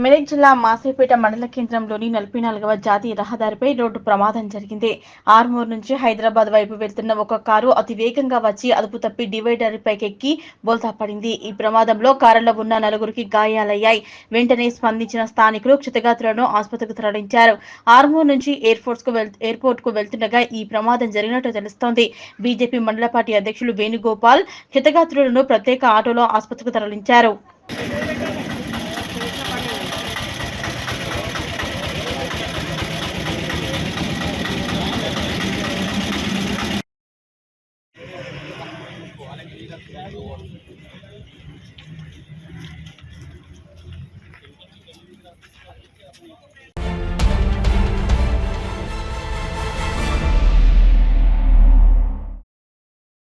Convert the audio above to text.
మెదక్ జిల్లా మాసేపేట మండల కేంద్రంలోని 44వ జాతీయ రహదారిపై రోడ్డు ప్రమాదం జరిగింది. ఆర్మూర్ నుంచి హైదరాబాద్ వైపు వెళ్తున్న ఒక కారు అతివేగంగా వచ్చి అదుపు తప్పి డివైడర్ పైకెక్కి బోల్తా పడింది. ఈ ప్రమాదంలో కారులో ఉన్న నలుగురికి గాయాలయ్యాయి. వెంటనే స్పందించిన స్థానికులు క్షతగాత్రులను ఆసుపత్రికి తరలించారు. ఆర్మూర్ నుంచి ఎయిర్పోర్ట్ కు వెళ్తుండగా ఈ ప్రమాదం జరిగినట్టు తెలుస్తోంది. బీజేపీ మండల పార్టీ అధ్యక్షులు వేణుగోపాల్ క్షతగాత్రులను ప్రత్యేక ఆటోలో ఆసుపత్రికి తరలించారు.